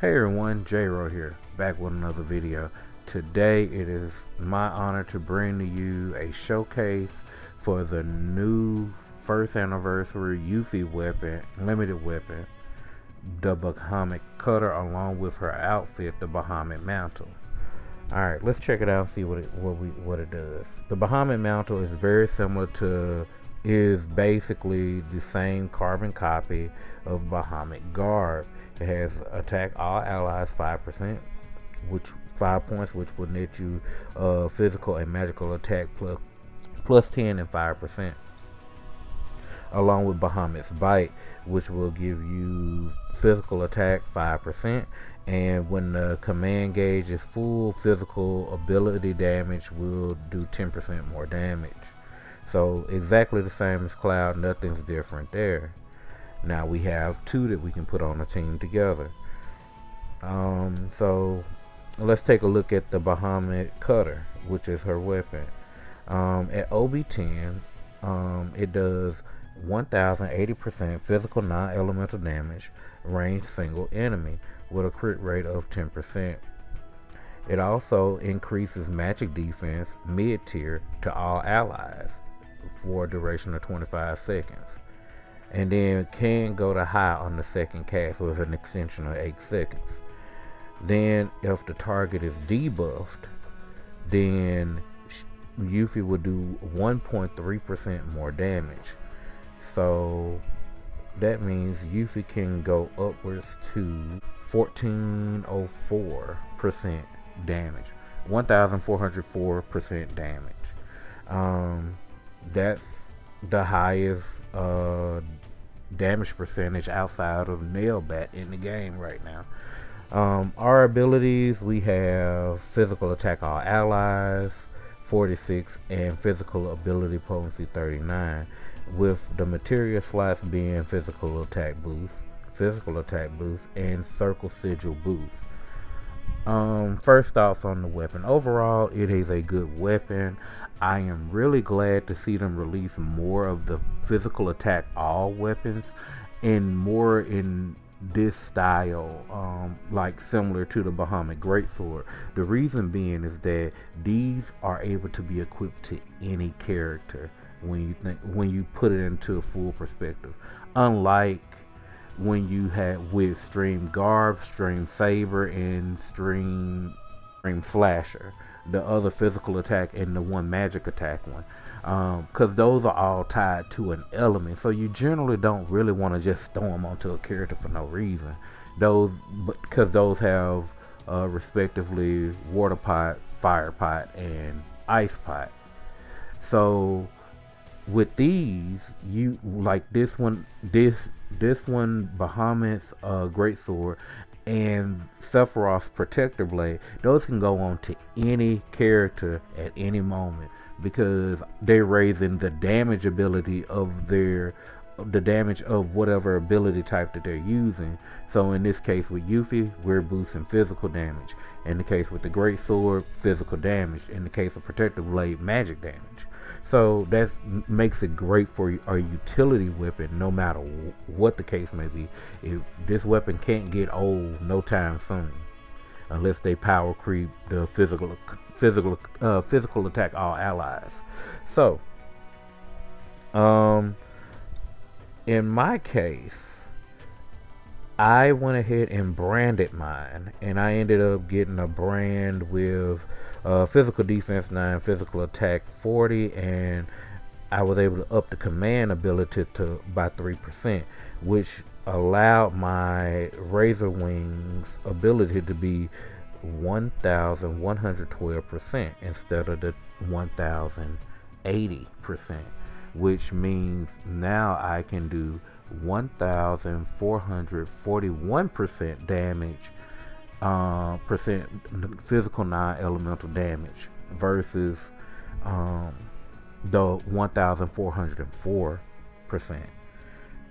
Hey everyone, J-Ro here, back with another video. Today it is my honor to bring to you a showcase for the new first anniversary Yuffie weapon, limited weapon, the Bahamut cutter, along with her outfit, the Bahamut Mantle. Alright, let's check it out and see what it does. The Bahamut Mantle is very similar to, is basically the same carbon copy of Bahamut Garb. It has attack all allies 5%, which 5 points, which will net you physical and magical attack plus 10 and 5%. Along with Bahamut's Bite, which will give you physical attack 5%, and when the command gauge is full, physical ability damage will do 10% more damage. So exactly the same as Cloud, nothing's different there. Now we have two that we can put on a team together. So let's take a look at the Bahamut cutter, which is her weapon. At OB10, it does 1080% physical non-elemental damage, ranged single enemy, with a crit rate of 10%. It also increases magic defense mid-tier to all allies for a duration of 25 seconds. And then can go to high on the second cast with an extension of 8 seconds. Then if the target is debuffed, then Yuffie will do 1.3% more damage. So that means Yuffie can go upwards to 1404% damage, 1404% damage. That's the highest damage percentage outside of Nailbat in the game right now. Our abilities, we have physical attack all allies 46 and physical ability potency 39, with the materia slots being physical attack boost, and circle sigil boost. First thoughts on the weapon. Overall, it is a good weapon. I am really glad to see them release more of the physical attack all weapons and more in this style, like similar to the Bahamut Greatsword. The reason being is that these are able to be equipped to any character when you put it into a full perspective. Unlike when you had with Stream Garb, Stream Saber, and Stream Slasher, the other physical attack and the one magic attack one, because those are all tied to an element, so you generally don't really want to just throw them onto a character for no reason. Because those have respectively water pot, fire pot, and ice pot. So with these, you like this one Bahamut's Greatsword and Sephiroth's Protector Blade, those can go on to any character at any moment because they're raising the damage ability of the damage of whatever ability type that they're using. So in this case with Yuffie, we're boosting physical damage. In the case with the Greatsword, physical damage. In the case of Protector Blade, magic damage. So that makes it great for a utility weapon, no matter what the case may be. This weapon can't get old no time soon, unless they power creep the physical attack all allies. So, in my case, I went ahead and branded mine, and I ended up getting a brand with physical defense 9, physical attack 40, and I was able to up the command ability by 3%, which allowed my Razor Wings ability to be 1112% instead of the 1080%, which means now I can do 1441% damage, physical non-elemental damage versus the 1404%,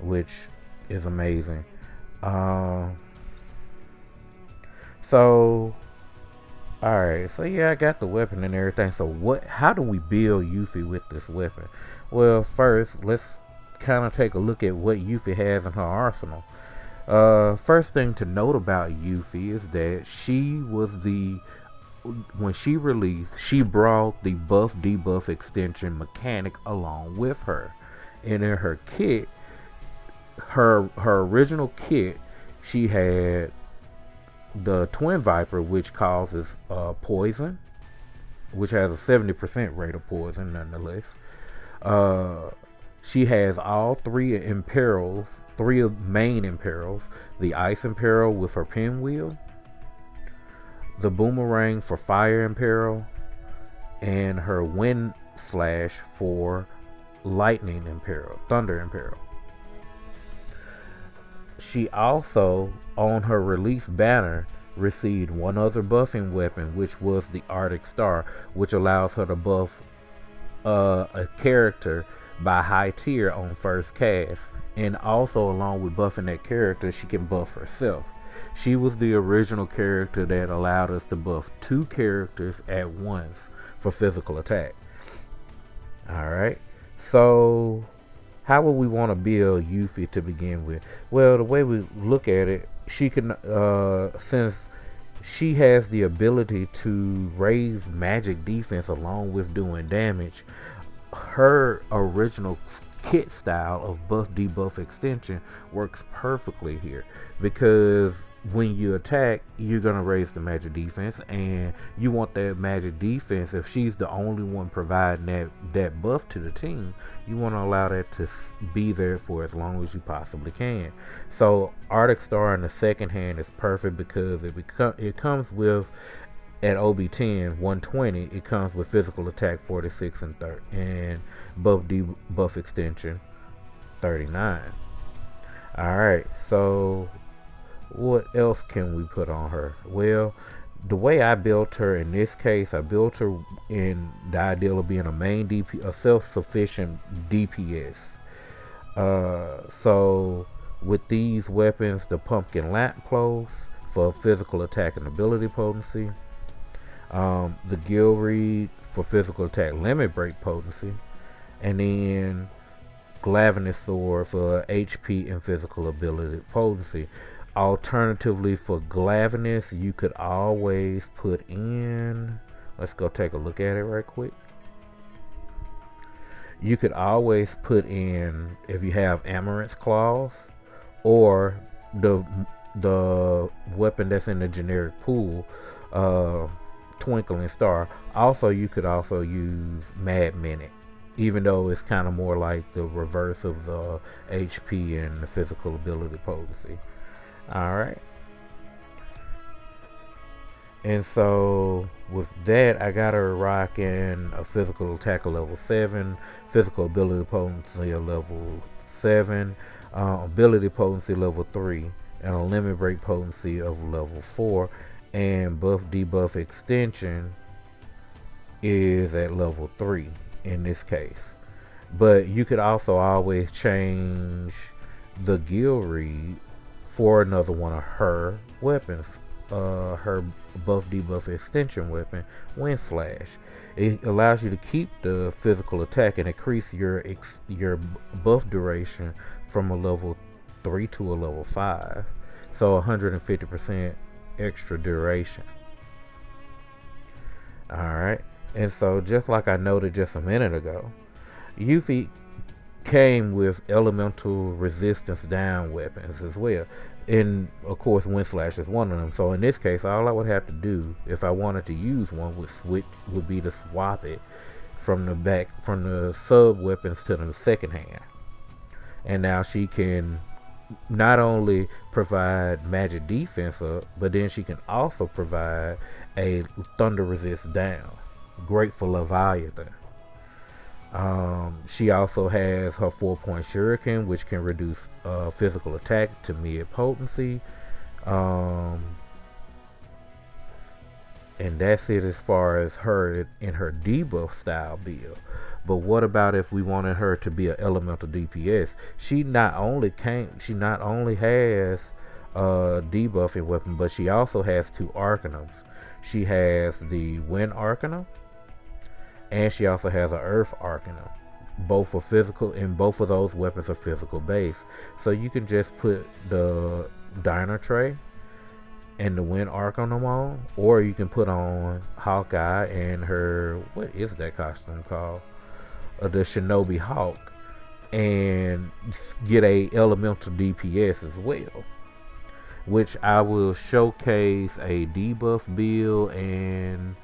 which is amazing. So alright, so yeah, I got the weapon and everything. So how do we build Yuffie with this weapon? Well, first let's kind of take a look at what Yuffie has in her arsenal. First thing to note about Yuffie is that when she released, she brought the buff debuff extension mechanic along with her. And in her kit, her original kit, she had the Twin Viper, which causes poison, which has a 70% rate of poison nonetheless. She has all three main imperils: the Ice Imperil with her pinwheel, the Boomerang for Fire Imperil, and her Wind Slash for Lightning Imperil, Thunder Imperil. She also, on her release banner, received one other buffing weapon, which was the Arctic Star, which allows her to buff a character by high tier on first cast, and also along with buffing that character, she can buff herself. She was the original character that allowed us to buff two characters at once for physical attack. Alright, so how would we want to build Yuffie to begin with? Well, the way we look at it, she can, since she has the ability to raise magic defense along with doing damage, her original kit style of buff debuff extension works perfectly here, because when you attack, you're gonna raise the magic defense, and you want that magic defense. If she's the only one providing that buff to the team, you want to allow that to be there for as long as you possibly can. So Arctic Star in the second hand is perfect because it comes with, at OB10 120, it comes with physical attack 46 and buff debuff extension 39. Alright, so what else can we put on her? Well, the way I built her in this case, I built her in the ideal of being a self-sufficient DPS. So with these weapons, the Pumpkin Lamppost for physical attack and ability potency, the Gilreed for physical attack limit break potency, and then Glavenus Sword for HP and physical ability potency. Alternatively, for Glavenus, you could always put in, let's go take a look at it right quick. You could always put in, if you have Amaranth's Claws, or the weapon that's in the generic pool, Twinkling Star. Also, you could also use Mad Minute, even though it's kind of more like the reverse of the HP and the physical ability potency. Alright. And so with that, I got her rocking a physical attack of level 7, physical ability potency of level 7, ability potency level 3, and a limit break potency of level 4, and buff debuff extension is at level 3 in this case. But you could also always change the Gilreed for another one of her weapons, her buff debuff extension weapon, Wind Slash. It allows you to keep the physical attack and increase your buff duration from a level 3 to a level 5, so 150% extra duration. Alright, and so just like I noted just a minute ago, Yuffie came with elemental resistance down weapons as well, and of course Wind Slash is one of them. So in this case, all I would have to do if I wanted to use one would be to swap it from the sub weapons to the second hand, and now she can not only provide magic defense up, but then she can also provide a thunder resist down. Great for Leviathan. She also has her 4-point shuriken, which can reduce physical attack to mid potency. And that's it as far as her in her debuff style build. But what about if we wanted her to be an elemental DPS? She not only has a debuffing weapon, but she also has 2 Arcanums. She has the Wind Arcanum, and she also has an Earth Arcanum. Both are physical, and both of those weapons are physical based. So you can just put the diner tray and the wind arc on them all, or you can put on Hawkeye and her, what is that costume called? The Shinobi Hawk, and get a elemental DPS as well, which I will showcase a debuff build. And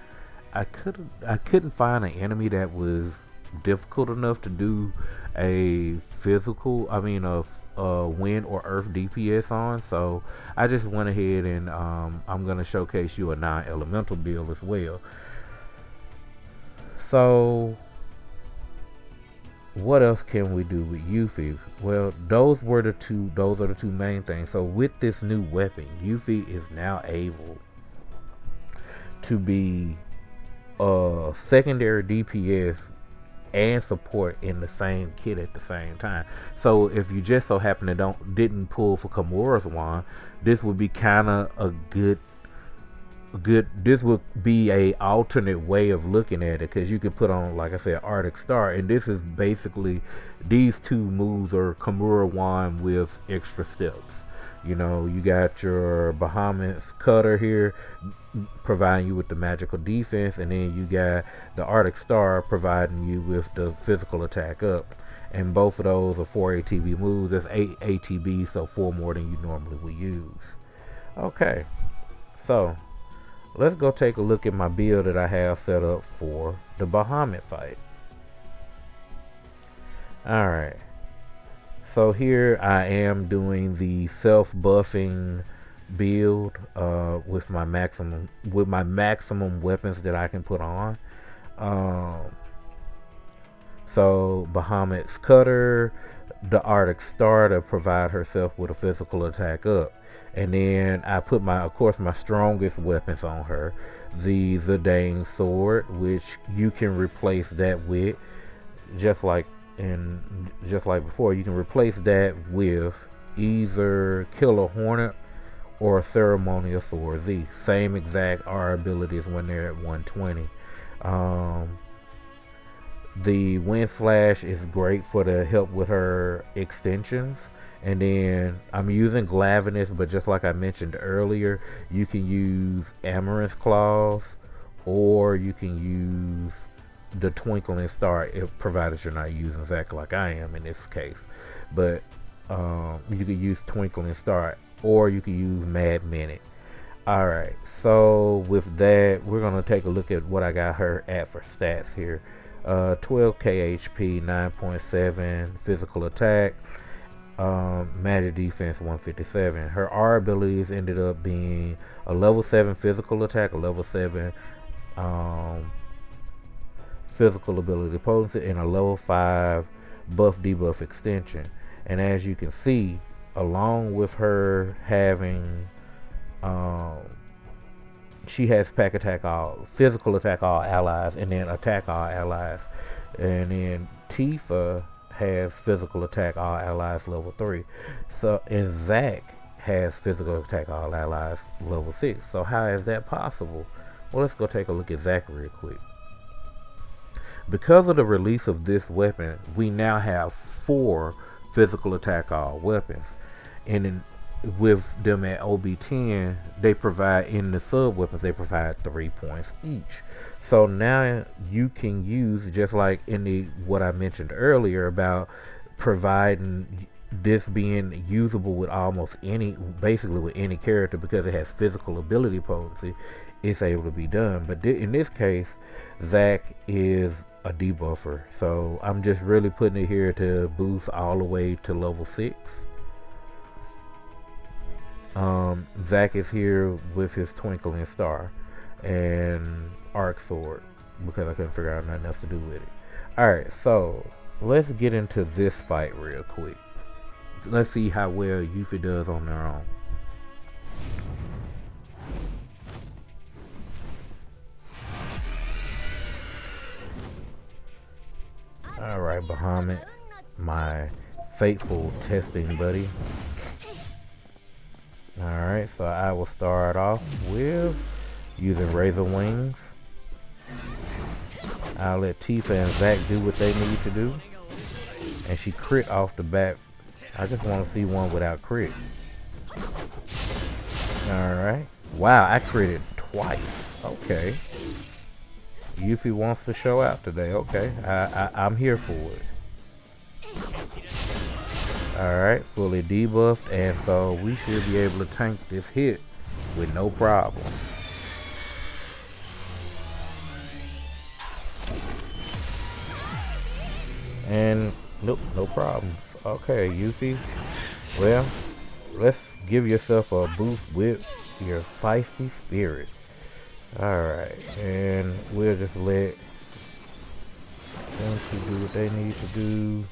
I couldn't find an enemy that was difficult enough to do a wind or earth DPS on, so I just went ahead and I'm gonna showcase you a non-elemental build as well. So what else can we do with Yuffie? Well, those are the two main things. So with this new weapon, Yuffie is now able to be secondary DPS and support in the same kit at the same time. So if you just so happen to didn't pull for Kimura's wand, this would be kind of a good. This would be a alternate way of looking at it, because you could put on, like I said, Arctic Star, and this is basically, these two moves are Kimura wand with extra steps. You know, you got your Bahamut's cutter here, providing you with the magical defense, and then you got the Arctic Star providing you with the physical attack up. And both of those are 4 ATB moves. That's 8 ATB, so 4 more than you normally would use. Okay, so let's go take a look at my build that I have set up for the Bahamut fight. Alright, so here I am doing the self-buffing build with my maximum weapons that I can put on. So Bahamut's cutter, the Arctic Star to provide herself with a physical attack up. And then I put my strongest weapons on her. The Zidane sword, which you can replace that with, just like before, you can replace that with either Killer Hornet or Ceremonial Sword Z. Same exact R abilities when they're at 120. The Wind Slash is great for the help with her extensions. And then I'm using Glavinus, but just like I mentioned earlier, you can use Amaranth Claws, or you can use the Twinkling Star, if provided you're not using exactly like I am in this case. But you can use Twinkling Star, or you can use Mad Minute. Alright, so with that, we're going to take a look at what I got her at for stats here. 12k HP, 9.7 physical attack, magic defense 157. Her R abilities ended up being a level 7 physical attack, a level 7 physical ability potency, and a level 5 buff debuff extension. And as you can see, along with her having she has pack attack all, physical attack all allies, and then attack all allies. And then Tifa has physical attack all allies level 3. So, and Zack has physical attack all allies level 6. So how is that possible? Well, let's go take a look at Zack real quick. Because of the release of this weapon, we now have 4 physical attack all weapons. And with them at OB10, they provide, in the sub weapons, they provide 3 points each. So now you can use, just like in the what I mentioned earlier about providing this being usable with almost basically with any character, because it has physical ability potency, it's able to be done. But in this case, Zack is a debuffer, so I'm just really putting it here to boost all the way to level 6. Zack is here with his Twinkling Star and Arc Sword, because I couldn't figure out nothing else to do with it. Alright, so let's get into this fight real quick. Let's see how well Yuffie does on their own. Alright, Bahamut, my faithful testing buddy. Alright, so I will start off with using Razor Wings. I'll let Tifa and Zack do what they need to do. And she crit off the bat. I just want to see one without crit. Alright. Wow, I critted twice. Okay. Yuffie wants to show out today. Okay. I'm here for it. Alright, fully debuffed, and so we should be able to tank this hit with no problem. And nope, no problems. Okay, Yuffie. Well, let's give yourself a boost with your feisty spirit. Alright, and we'll just let them to do what they need to do.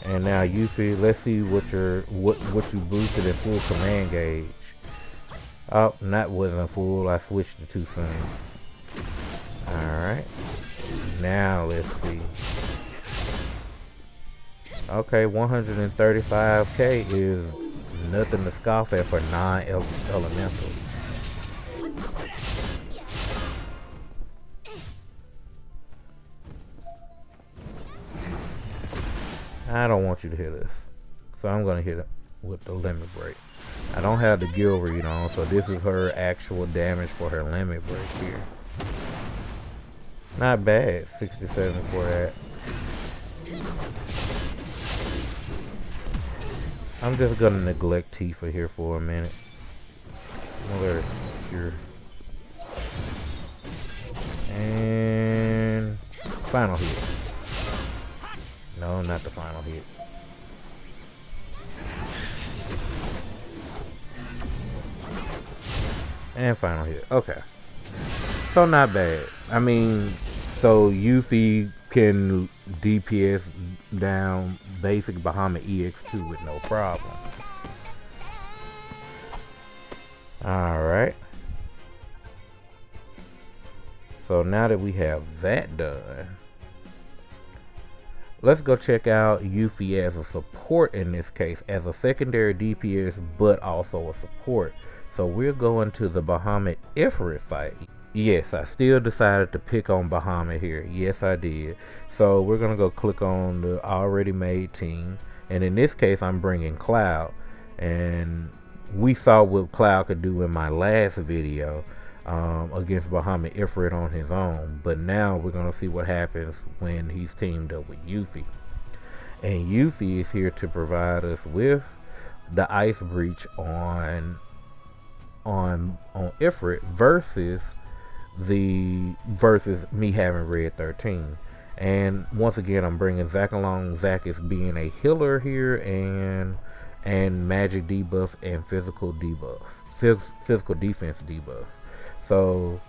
And now Yuffie, let's see what you boosted in full command gauge. Oh, that wasn't a full, I switched it too soon. Alright. Now let's see. Okay, 135k is nothing to scoff at for non-elemental. I don't want you to hit us, so I'm gonna hit it with the limit break. I don't have the gill read on, so this is her actual damage for her limit break here. Not bad, 67 for that. I'm just gonna neglect Tifa here for a minute. I'm gonna let her cure. And final hit. No, not the final hit. And final hit. Okay. So not bad. I mean, so Yuffie can DPS down basic Bahamut EX2 with no problem. Alright. So now that we have that done, let's go check out Yuffie as a support in this case, as a secondary DPS, but also a support. So we're going to the Bahamut Ifrit fight. Yes, I still decided to pick on Bahamut here. Yes, I did. So we're going to go click on the already made team. And in this case, I'm bringing Cloud. And we saw what Cloud could do in my last video against Bahamut Ifrit on his own. But now we're going to see what happens when he's teamed up with Yuffie. And Yuffie is here to provide us with the Ice Breach on Ifrit versus me having Red 13. And once again, I'm bringing Zac along. Zac is being a healer here, and magic debuff and physical debuff, physical defense debuff. So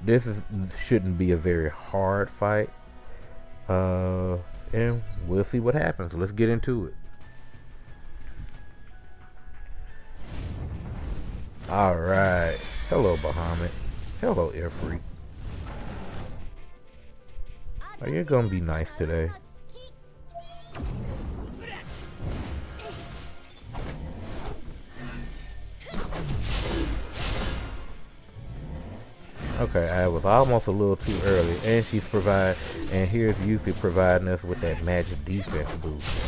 this shouldn't be a very hard fight, and we'll see what happens. Let's get into it. Alright, hello Bahamut, hello Ifrit. Oh, you're gonna be nice today. Okay, I was almost a little too early, and and here's Yuffie providing us with that magic defense boost.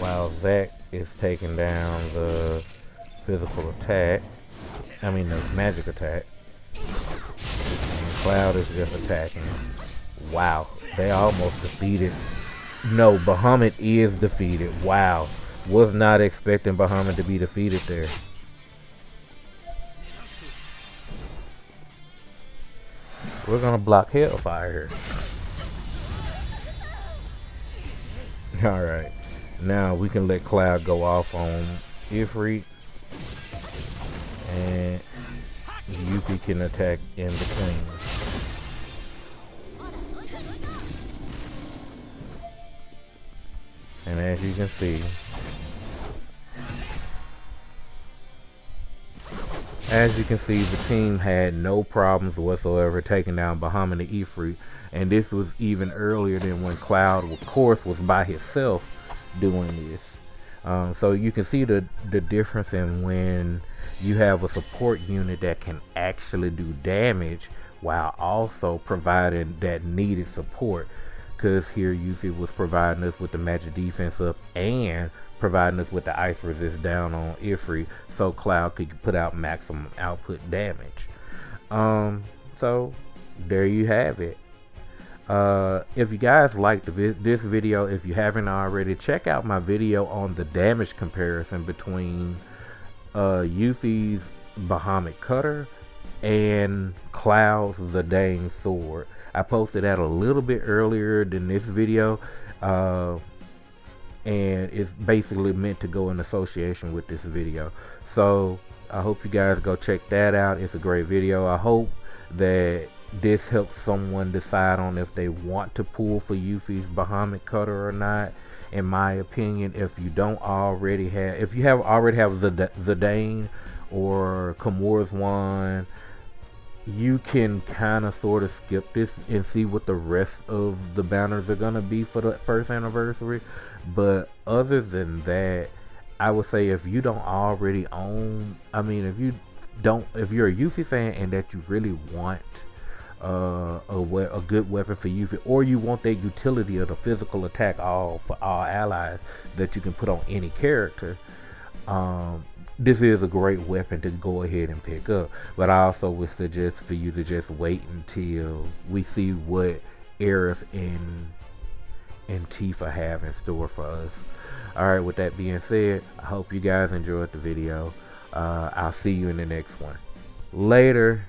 While Zac is taking down the physical attack, I mean the magic attack, and Cloud is just attacking. Wow, they almost defeated. No, Bahamut is defeated. Wow, was not expecting Bahamut to be defeated there. We're gonna block Hellfire here. Alright. Now we can let Cloud go off on Ifrit, and Yuffie can attack in between. And as you can see, the team had no problems whatsoever taking down Bahamut Ifrit, and this was even earlier than when Cloud, of course, was by himself doing this. So you can see the difference in when you have a support unit that can actually do damage while also providing that needed support. because here Yuffie was providing us with the magic defense up and providing us with the ice resist down on Ifrit, so Cloud could put out maximum output damage. So there you have it. If you guys liked this video, if you haven't already, check out my video on the damage comparison between Yuffie's Bahamut Cutter and Cloud's the dang sword. I posted that a little bit earlier than this video, and it's basically meant to go in association with this video. So I hope you guys go check that out. It's a great video. I hope that this helps someone decide on if they want to pull for Yuffie's Bahamut Cutter or not. In my opinion, if you already have Zidane or Kimura's wand, you can kind of sort of skip this and see what the rest of the banners are gonna be for the first anniversary. But other than that, I would say if you don't already own, if you're a Yuffie fan and that you really want a good weapon for Yuffie, or you want that utility of the physical attack for all allies that you can put on any character, this is a great weapon to go ahead and pick up. But I also would suggest for you to just wait until we see what Aerith and Tifa have in store for us. Alright, with that being said, I hope you guys enjoyed the video. I'll see you in the next one. Later.